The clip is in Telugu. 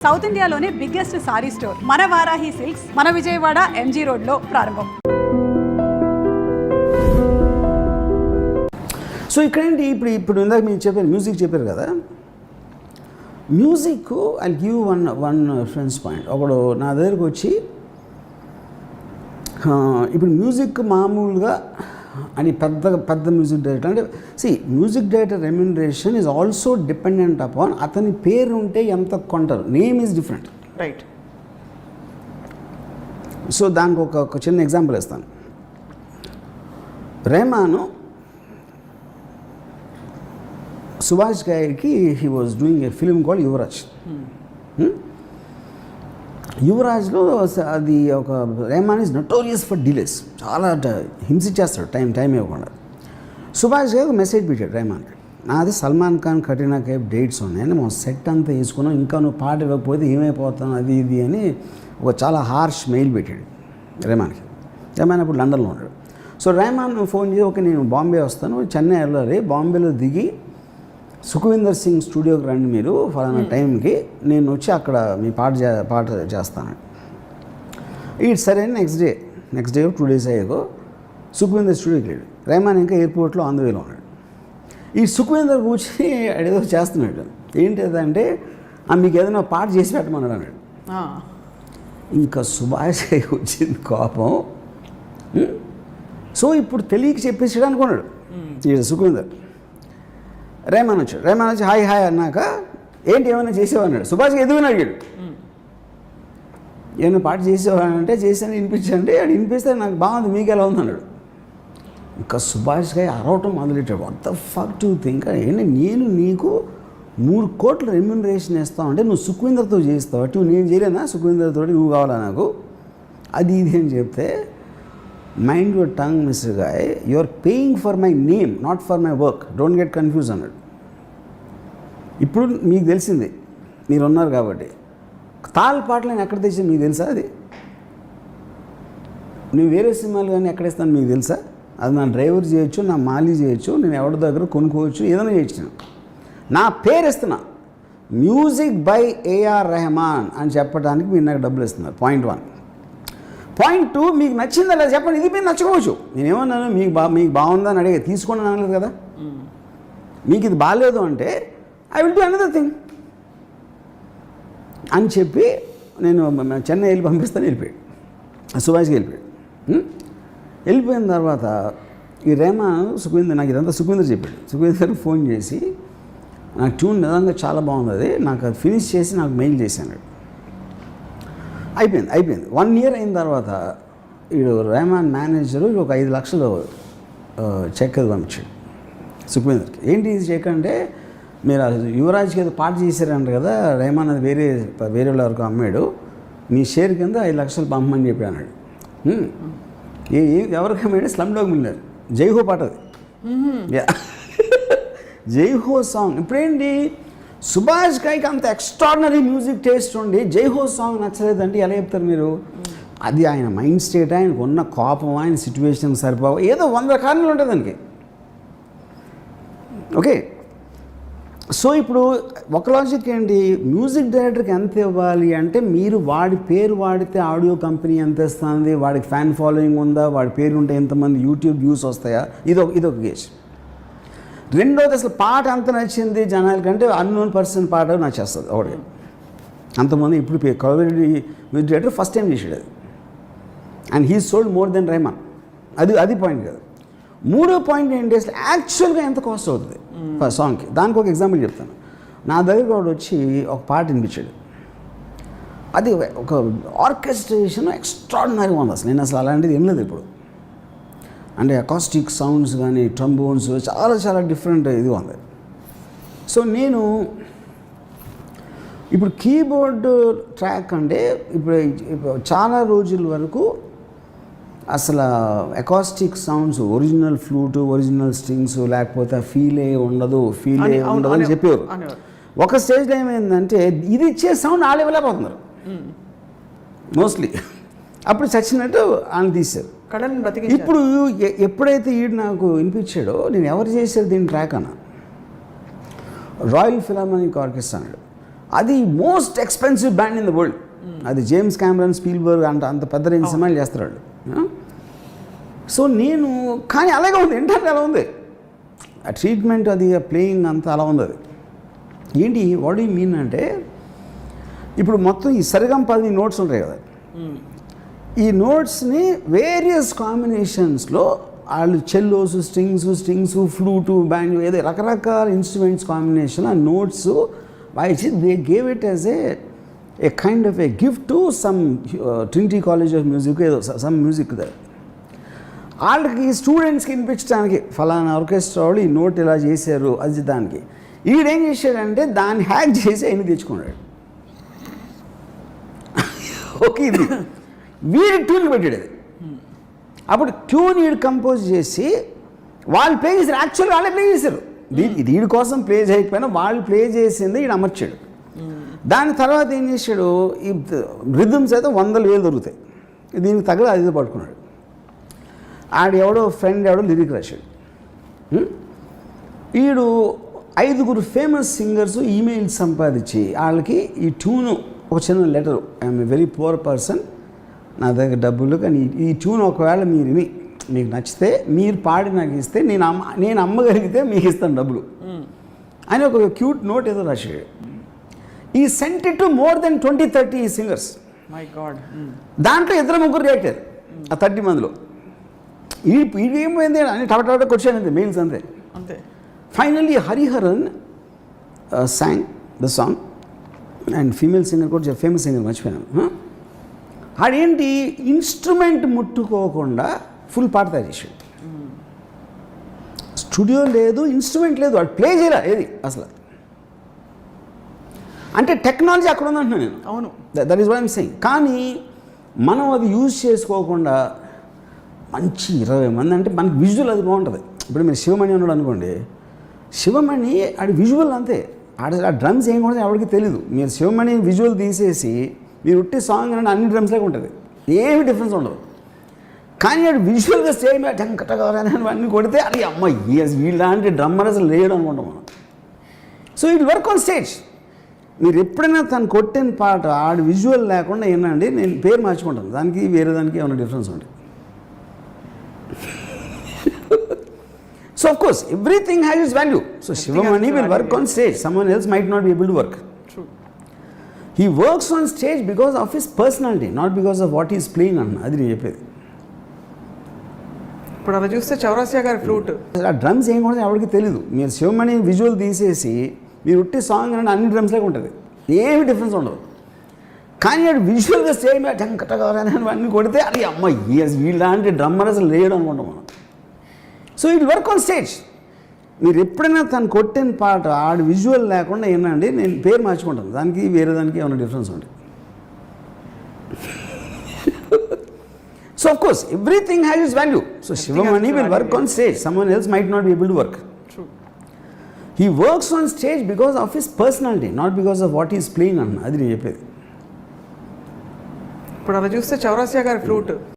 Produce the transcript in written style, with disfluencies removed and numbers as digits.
సౌత్ ఇండియాలోనే బిగ్గెస్ట్ సారీ స్టోర్ మన వారాహి సిల్క్స్ మన విజయవాడ ఎంజీ రోడ్లో ప్రారంభం. సో ఇక్కడేంటి ఇప్పుడు ఇందాక మీరు చెప్పారు మ్యూజిక్ చెప్పారు కదా, music I give one reference point. ఒకడు నా దగ్గరకు వచ్చి ఇప్పుడు మ్యూజిక్ మామూలుగా అని పెద్ద మ్యూజిక్ డైరెక్టర్ అంటే music director remuneration is also dependent upon అతని పేరు ఉంటే ఎంత కొంటారు. Name is different, right? So దానికి ఒక చిన్న ఎగ్జాంపుల్ ఇస్తాను. రెహమాను సుభాష్ గారికి he was doing a film called Yuvraaj. యువరాజ్లో అది ఒక Rahman is notorious for delays, చాలా హింసించేస్తాడు టైం ఇవ్వకుండా. సుభాష్ గారు మెసేజ్ పెట్టాడు రెహమాన్కి, నాది సల్మాన్ ఖాన్ కట్రినా కైఫ్ డేట్స్ ఉన్నాయని మా సెట్ అంతా వేసుకున్నాం, ఇంకా నువ్వు పాట ఇవ్వకపోతే ఏమైపోతాను అది ఇది అని ఒక చాలా హార్ష్ మెయిల్ పెట్టాడు రెహమాన్కి. రెహమాన్ అప్పుడు లండన్లో ఉన్నాడు. సో రెహమాన్ ఫోన్ చేసి ఓకే నేను బాంబే వస్తాను, చెన్నై వెళ్ళాలి, బాంబేలో దిగి సుఖవిందర్ సింగ్ స్టూడియోకి రండి మీరు ఫలానా టైంకి, నేను వచ్చి అక్కడ మీ పాట చేస్తాను. ఇటు సరే నెక్స్ట్ డే 2 days అయ్యాకో సుఖవిందర్ స్టూడియోకి వెళ్ళాడు. రెహమాన్ ఇంకా ఎయిర్పోర్ట్లో ఆన్ ద వేలో ఉన్నాడు. ఈ సుఖవిందర్ కూర్చొని ఏదో చేస్తున్నాడు. ఏంటిదంటే మీకు ఏదైనా పాట చేసి పెట్టమన్నాడు అన్నాడు. ఇంకా సుభాష్ వచ్చింది కోపం. సో ఇప్పుడు తెలియక చెప్పేసాడు అనుకున్నాడు ఈ సుఖవిందర్. రెహమాన్ వచ్చి హాయ్ అన్నాక ఏంటి ఏమైనా చేసేవా అన్నాడు. సుభాష్ ఎదుగుని అడిగాడు, ఏమైనా పాట చేసేవా అంటే చేసాను వినిపించండి, అది వినిపిస్తే నాకు బాగుంది మీకు ఎలా ఉంది అన్నాడు. ఇంకా సుభాష్ గారు అరవటం మొదలెట్టాడు. What the fuck do think, ఏంటి నేను నీకు 3 కోట్ల రెమ్యునరేషన్ ఇస్తావు అంటే నువ్వు సుఖవిందర్తో చేస్తావు అటు నేను చేయలేనా, సుఖవిందర్తో నువ్వు కావాలా నాకు అది ఇది అని చెప్తే, mind your tongue mister guy, you are paying for my name not for my work, don't get confuse అన్నాడు. ఇప్పుడు మీకు తెలిసింది మీరు ఉన్నారు కాబట్టి, తాళ పాటలు నేను ఎక్కడ తెచ్చాను మీకు తెలుసా? అది నువ్వు వేరే సినిమాలు కానీ ఎక్కడ ఇస్తాను మీకు తెలుసా? అది నా డ్రైవర్ చేయొచ్చు, నా మాలీ చేయొచ్చు, నేను ఎవరి దగ్గర కొనుక్కోవచ్చు, ఏదైనా చేయొచ్చు. నా పేరు ఇస్తున్నా, మ్యూజిక్ బై ఏఆర్ రెహమాన్ అని చెప్పడానికి మీరు నాకు డబ్బులు ఇస్తున్నారు. పాయింట్ 1. పాయింట్ 2, మీకు నచ్చిందా లేదా చెప్పండి. ఇది మీరు నచ్చుకోవచ్చు. నేనేమన్నాను మీకు బాగుందని అడిగే తీసుకోండి అనలేదు కదా. మీకు ఇది బాగాలేదు అంటే I will do another thing అని చెప్పి నేను చెన్నై వెళ్ళి పంపిస్తాను. వెళ్ళిపోయాడు సుభాష్కి వెళ్ళిపోయాడు. వెళ్ళిపోయిన తర్వాత ఈ రెహమాన్ సుఖవిందర్ నాకు ఇదంతా సుఖవిందర్ చెప్పాడు. సుఖవిందర్ ఫోన్ చేసి నాకు ట్యూన్ నిజంగా చాలా బాగుంది, అది నాకు అది ఫినిష్ చేసి నాకు మెయిల్ చేశాను. అయిపోయింది 1 year అయిన తర్వాత వీడు రెహమాన్ మేనేజరు ఒక 5 లక్షలు చెక్ అది పంపించాడు సుఖవిందర్కి. ఏంటి ఇది చెక్ అంటే, మీరు యువరాజ్కి ఏదో పాట చేశారంట కదా, రెహమాన్ అది వేరే వరకు అమ్మాడు, మీ షేర్ కింద 5 లక్షలు పంపమని చెప్పి అన్నాడు. ఎవరికి అమ్మాడు? స్లమ్ డాగ్ మిలియనర్ జైహో పాట అది. జైహో సాంగ్. ఇప్పుడేంటి సుభాష్ గారికి అంత ఎక్స్ట్రాడినరీ మ్యూజిక్ టేస్ట్ ఉండి జైహో సాంగ్ నచ్చలేదంటే ఎలా చెప్తారు మీరు? అది ఆయన మైండ్ స్టేట్, ఆయనకు ఉన్న కోపం, ఆయన సిచ్యువేషన్ సరిపోవ, ఏదో 100 కారణాలు ఉంటుంది దానికి. ఓకే, సో ఇప్పుడు ఒక లాజిక్ ఏంటి, మ్యూజిక్ డైరెక్టర్కి ఎంత ఇవ్వాలి అంటే, మీరు వాడి పేరు వాడితే ఆడియో కంపెనీ ఎంత ఇస్తుంది, వాడికి ఫ్యాన్ ఫాలోయింగ్ ఉందా, వాడి పేరు ఉంటే ఎంతమంది యూట్యూబ్ వ్యూస్ వస్తాయా, ఇదొక గేజ్. రెండోది అసలు పాట అంత నచ్చింది జనాలకంటే అన్నోన్ పర్సన్ పాట నచ్చేస్తుంది ఒకటి. అంతమంది ఇప్పుడు coverage music director first time చేసాడు అది, and he sold more than Rahman. అది పాయింట్ కాదు. 3వ పాయింట్ ఏంటి, అసలు యాక్చువల్గా ఎంత కాస్ట్ అవుతుంది సాంగ్కి. దానికి ఒక ఎగ్జాంపుల్ చెప్తాను. నా దగ్గర వాడు వచ్చి ఒక పాట వినిపించాడు, అది ఒక ఆర్కెస్ట్రేషన్ ఎక్స్ట్రాడినరీగా ఉంది. నేను అసలు అలాంటిది ఏం లేదు ఇప్పుడు, అంటే అకాస్టిక్ సౌండ్స్ కానీ ట్రంబోన్స్ చాలా డిఫరెంట్ ఇది ఉంది. సో నేను ఇప్పుడు కీబోర్డ్ ట్రాక్ అంటే ఇప్పుడు చాలా రోజుల వరకు అసలు acoustic sounds, original flute, original strings లేకపోతే ఫీలే ఉండదు అని చెప్పేవారు. ఒక స్టేజ్లో ఏమైందంటే ఇది ఇచ్చే సౌండ్ వాళ్ళు ఇవ్వలేకపోతున్నారు మోస్ట్లీ. అప్పుడు చచ్చినట్టు ఆయన తీశారు. ఇప్పుడు ఎప్పుడైతే ఈడు నాకు వినిపించాడో, నేను ఎవరు చేశారు దీని ట్రాక్ అన్న, రాయల్ ఫిలార్మోనిక్ ఆర్కెస్ట్రా అన్నాడు. అది most expensive band in the world. అది జేమ్స్ క్యామరన్, స్పీల్బర్గ్ అంత పెద్ద రేంజ్ సినిమాలు చేస్తారు వాళ్ళు. సో నేను కానీ అలాగే ఉంది, ఏంటంటే అలా ఉంది ఆ ట్రీట్మెంట్, అది ప్లేయింగ్ అంతా అలా ఉంది. అది ఏంటి వాట్ యూ మీన్ అంటే, ఇప్పుడు మొత్తం ఈ సరిగం 10 నోట్స్ ఉంటాయి కదా, ఈ నోట్స్ని వేరియస్ కాంబినేషన్స్లో వాళ్ళు చెల్లోస్, స్ట్రింగ్స్, ఫ్లూటు, బ్యాండ్, ఏదో రకరకాల ఇన్స్ట్రుమెంట్స్ కాంబినేషన్ ఆ నోట్స్ వాయిచి they gave it as a kind of a gift to some Trinity College of music, ఏదో సమ్ మ్యూజిక్ ద వాళ్ళకి స్టూడెంట్స్కి వినిపించడానికి ఫలానా ఆర్కెస్ట్రా వాళ్ళు ఈ నోట్ ఇలా చేశారు అది దానికి. ఈడేం చేశాడంటే దాన్ని హ్యాక్ చేసి ఆయన తెచ్చుకున్నాడు. ఓకే, ఇది వీడి ట్యూన్ పెట్టాడు. అది అప్పుడు ట్యూన్ వీడు కంపోజ్ చేసి వాళ్ళు ప్లే చేశారు. యాక్చువల్గా వాళ్ళే ప్లే చేశారు. వీడి కోసం ప్లే చేయకపోయినా వాళ్ళు ప్లే చేసింది వీడు అమర్చాడు. దాని తర్వాత ఏం చేశాడు, ఈ రిథమ్స్ అయితే 100,000 దొరుకుతాయి, దీనికి తగ్గ అది పట్టుకున్నాడు. ఎవడో ఫ్రెండ్ లిరిక్ రాశాడు. వీడు 5 ఫేమస్ సింగర్స్ ఈమెయిల్స్ సంపాదించి వాళ్ళకి ఈ ట్యూను ఒక చిన్న letter, I'm a very poor person, నా దగ్గర డబ్బులు, కానీ ఈ ట్యూన్ ఒకవేళ మీరు విని మీకు నచ్చితే మీరు పాడి నాకు ఇస్తే నేను అమ్మగలిగితే మీకు ఇస్తాను డబ్బులు అని ఒక క్యూట్ నోట్ ఏదో రాశాడు. ఈ cent it to more than 20-30 singers. My God. దాంట్లో 2-3 రియాక్టర్ ఆ 30 మందిలో. ఇది ఏమైంది అని టపట క్వశ్చన్ అంతే, మెయిల్స్ అంతే. Finally Hariharan song the song, and female singer కూడా ఫేమస్ సింగర్ మర్చిపోయాను. ఆడేంటి ఇన్స్ట్రుమెంట్ ముట్టుకోకుండా ఫుల్ పాట తయారు చేసాడు. స్టూడియో లేదు, ఇన్స్ట్రుమెంట్ లేదు, వాడు ప్లే చేయరా ఏది అసలు. అంటే టెక్నాలజీ అక్కడ ఉందంటున్నాను నేను. అవును, that is what I'm saying. కానీ మనం అది యూజ్ చేసుకోకుండా మంచి 20 మంది అంటే మనకి విజువల్ అది బాగుంటుంది. ఇప్పుడు మీరు శివమణి ఉన్నాడు అనుకోండి, శివమణి ఆడి విజువల్ అంతే, ఆ డ్రమ్స్ ఏం కూడా ఎవరికి తెలీదు. మీరు శివమణి విజువల్ తీసేసి మీరు ఉట్టి సాంగ్ అంటే అన్ని డ్రమ్స్లాగా ఉంటుంది, ఏమి డిఫరెన్స్ ఉండదు. కానీ ఆడు విజువల్గా సేమ్ అన్నీ కొడితే అది అమ్మ వీళ్ళంటే డ్రమ్మర్ అసలు లేడు అనుకుంటాం మనం. So it work on stage. మీరు ఎప్పుడైనా తను కొట్టిన పాట ఆడు విజువల్ లేకుండా ఏంటండి, నేను పేరు మార్చుకుంటాను, దానికి వేరే దానికి ఏమైనా డిఫరెన్స్ ఉంటుంది. So of course everything has its value. So Shivamani will work on stage, someone else might not be able to work. True. He works on stage because of his personality, not because of what he is playing on. అది నేను చెప్పేది. ఇప్పుడు అలా చూస్తే చౌరాసియా గారి ఫ్లూట్, ఆ డ్రమ్స్ ఏం కూడా ఎవరికి తెలీదు. మీరు శివమణి విజువల్ తీసేసి మీరు ఉట్టి సాంగ్ అంటే అన్ని డ్రమ్స్లాగా ఉంటుంది, ఏమి డిఫరెన్స్ ఉండదు. కానీ ఆడు విజువల్గా సేమ్ అన్నీ కొడితే అది అమ్మ వీళ్ళంటే డ్రమ్మర్ అసలు లేడు అనుకుంటాం మనం. So it work on stage. మీరు ఎప్పుడైనా తను కొట్టిన పాట ఆడు విజువల్ లేకుండా ఏంటండి, నేను పేరు మార్చుకుంటాను, దానికి వేరే దానికి ఏమైనా డిఫరెన్స్ ఉంటుంది. So of course everything has its value. So Sivamani will work on stage, someone else might not be able to work. He works on stage because of his personality, not because of what is playing అన్న. అది నేను చెప్పేది. ఇప్పుడు అలా చూస్తే చౌరాసియా గారి ఫ్లూట్